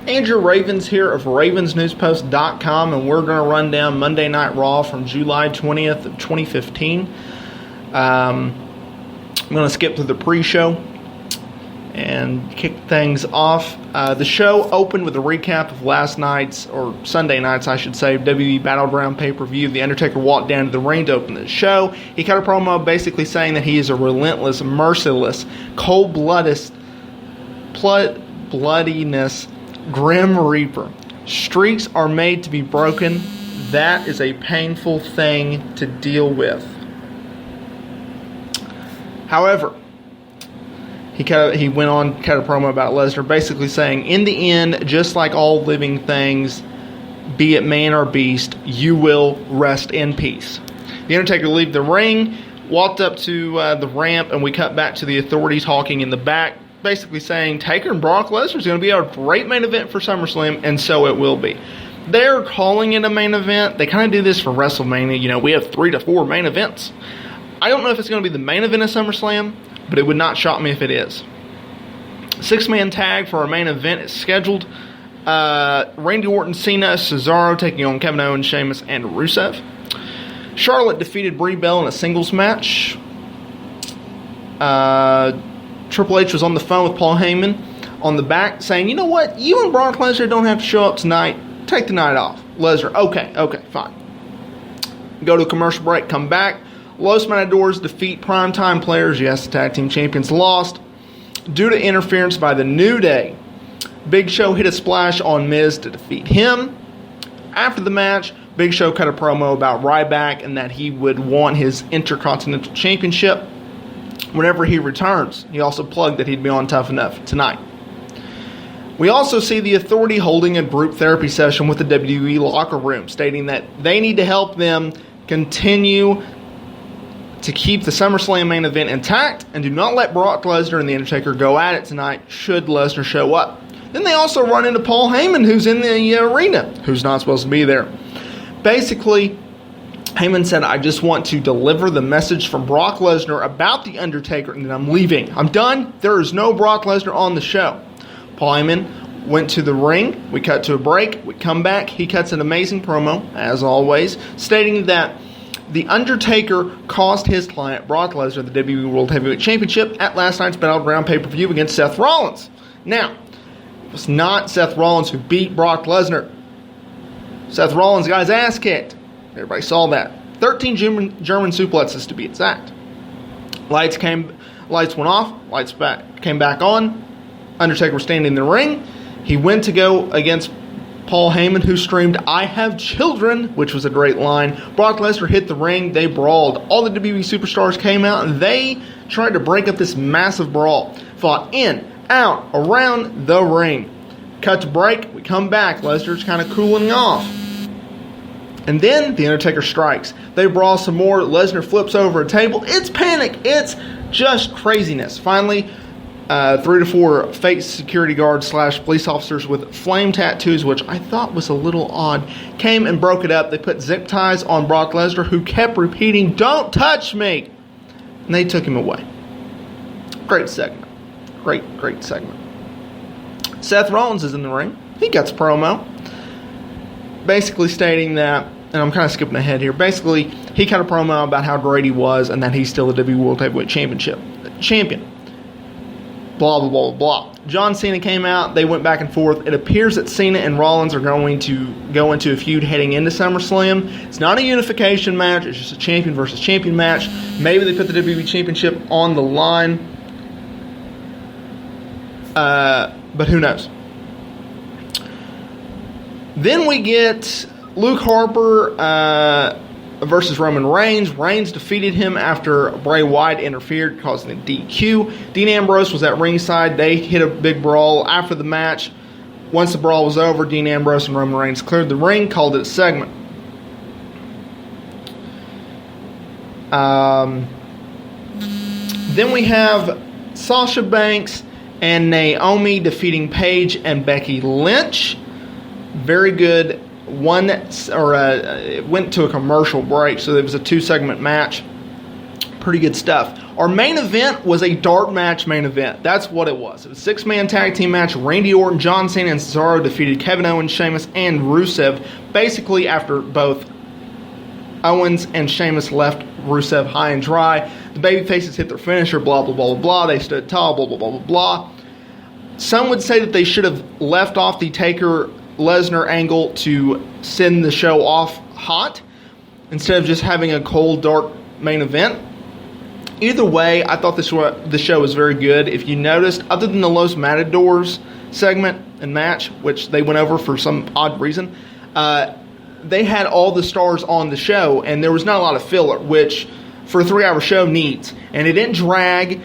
Andrew Ravens here of ravensnewspost.com, and we're going to run down Monday Night Raw from July 20th of 2015. I'm going to skip to the pre-show and kick things off. The show opened with a recap of last night's, or Sunday night's, I should say, WWE Battleground pay-per-view. The Undertaker walked down to the ring to open the show. He cut a promo basically saying that he is a relentless, merciless, cold-bloodedness, Grim Reaper. Streaks are made to be broken. That is a painful thing to deal with. However, he went on, cut a promo about Lesnar, basically saying, in the end, just like all living things, be it man or beast, you will rest in peace. The Undertaker left the ring, walked up to the ramp, and we cut back to the Authority talking in the back, basically saying Taker and Brock Lesnar is going to be a great main event for SummerSlam, and so it will be. They're calling it a main event. They kind of do this for WrestleMania. You know, we have 3 to 4 main events. I don't know if it's going to be the main event of SummerSlam, but it would not shock me if it is. 6-man tag for our main event is scheduled. Randy Orton, Cena, Cesaro taking on Kevin Owens, Sheamus, and Rusev. Charlotte defeated Brie Bell in a singles match. Triple H was on the phone with Paul Heyman on the back saying, you know what, you and Brock Lesnar don't have to show up tonight. Take the night off. Lesnar, okay, fine. Go to a commercial break, come back. Los Matadors defeat primetime players. Yes, the tag team champions lost due to interference by the New Day. Big Show hit a splash on Miz to defeat him. After the match, Big Show cut a promo about Ryback and that he would want his Intercontinental Championship whenever he returns. He also plugged that he'd be on Tough Enough tonight. We also see the Authority holding a group therapy session with the WWE locker room, stating that they need to help them continue to keep the SummerSlam main event intact and do not let Brock Lesnar and The Undertaker go at it tonight should Lesnar show up. Then they also run into Paul Heyman, who's in the arena, who's not supposed to be there. Basically, Heyman said, I just want to deliver the message from Brock Lesnar about The Undertaker, and then I'm leaving. I'm done. There is no Brock Lesnar on the show. Paul Heyman went to the ring. We cut to a break. We come back. He cuts an amazing promo, as always, stating that The Undertaker cost his client, Brock Lesnar, the WWE World Heavyweight Championship at last night's Battleground pay-per-view against Seth Rollins. Now, it was not Seth Rollins who beat Brock Lesnar. Seth Rollins got his ass kicked. Everybody saw that. 13 German suplexes to be exact. Lights went off. Lights came back on. Undertaker was standing in the ring. He went to go against Paul Heyman, who screamed, I have children, which was a great line. Brock Lesnar hit the ring. They brawled. All the WWE superstars came out, and they tried to break up this massive brawl. Fought in, out, around the ring. Cut to break. We come back. Lesnar's kind of cooling off. And then The Undertaker strikes. They brawl some more. Lesnar flips over a table. It's panic. It's just craziness. Finally, 3 to 4 fake security guards / police officers with flame tattoos, which I thought was a little odd, came and broke it up. They put zip ties on Brock Lesnar, who kept repeating, don't touch me. And they took him away. Great segment. Great segment. Seth Rollins is in the ring. He gets a promo, basically stating that, and I'm kind of skipping ahead here, basically, he cut a promo about how great he was and that he's still the WWE World Heavyweight Champion. Blah, blah, blah, blah. John Cena came out. They went back and forth. It appears that Cena and Rollins are going to go into a feud heading into SummerSlam. It's not a unification match. It's just a champion versus champion match. Maybe they put the WWE Championship on the line. But who knows? Then we get Luke Harper versus Roman Reigns. Reigns defeated him after Bray Wyatt interfered, causing a DQ. Dean Ambrose was at ringside. They hit a big brawl after the match. Once the brawl was over, Dean Ambrose and Roman Reigns cleared the ring, called it a segment. Then we have Sasha Banks and Naomi defeating Paige and Becky Lynch. Very good. It went to a commercial break, so it was a 2-segment match. Pretty good stuff. Our main event was a dark match main event. That's what it was. It was a 6-man tag team match. Randy Orton, John Cena, and Cesaro defeated Kevin Owens, Sheamus, and Rusev, basically after both Owens and Sheamus left Rusev high and dry. The babyfaces hit their finisher, blah, blah, blah, blah, blah. They stood tall, blah, blah, blah, blah, blah. Some would say that they should have left off the Taker-Lesnar angle to send the show off hot instead of just having a cold, dark main event. Either way, I thought the show was very good. If you noticed, other than the Los Matadors segment and match, which they went over for some odd reason, they had all the stars on the show, and there was not a lot of filler, which for a 3-hour show needs. And it didn't drag.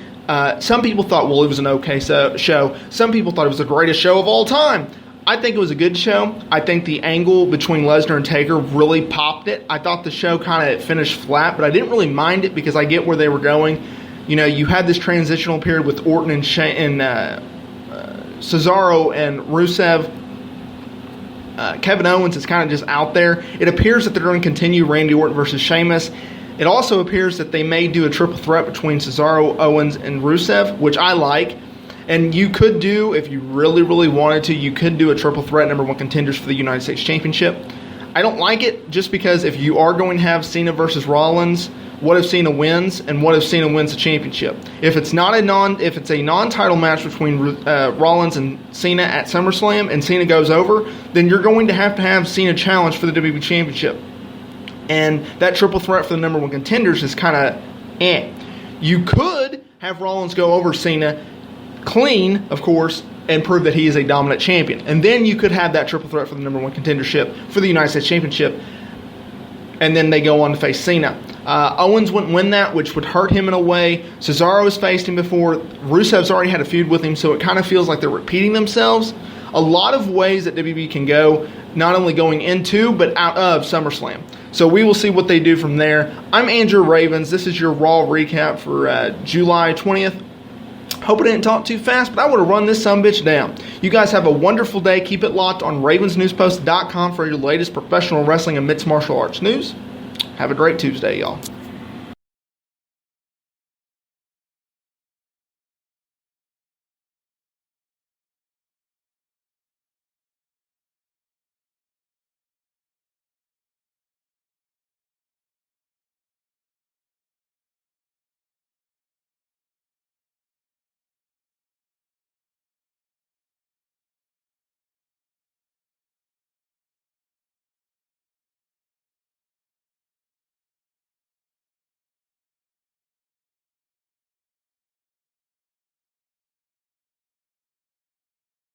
Some people thought, well, it was an okay show. Some people thought it was the greatest show of all time. I think it was a good show. I think the angle between Lesnar and Taker really popped it. I thought the show kind of finished flat, but I didn't really mind it because I get where they were going. You know, you had this transitional period with Orton and Cesaro and Rusev. Kevin Owens is kind of just out there. It appears that they're going to continue Randy Orton versus Sheamus. It also appears that they may do a triple threat between Cesaro, Owens, and Rusev, which I like. And you could do, if you really, really wanted to, you could do a triple threat #1 contenders for the United States Championship. I don't like it just because if you are going to have Cena versus Rollins, what if Cena wins, and what if Cena wins the championship? If it's a non-title match between Rollins and Cena at SummerSlam, and Cena goes over, then you're going to have Cena challenge for the WWE Championship. And that triple threat for the #1 contenders is kind of You could have Rollins go over Cena clean, of course, and prove that he is a dominant champion. And then you could have that triple threat for the #1 contendership for the United States Championship. And then they go on to face Cena. Owens wouldn't win that, which would hurt him in a way. Cesaro has faced him before. Rusev's already had a feud with him, so it kind of feels like they're repeating themselves. A lot of ways that WWE can go, not only going into, but out of SummerSlam. So we will see what they do from there. I'm Andrew Ravens. This is your Raw recap for July 20th. Hope I didn't talk too fast, but I would have run this sumbitch down. You guys have a wonderful day. Keep it locked on ravensnewspost.com for your latest professional wrestling and mixed martial arts news. Have a great Tuesday, y'all.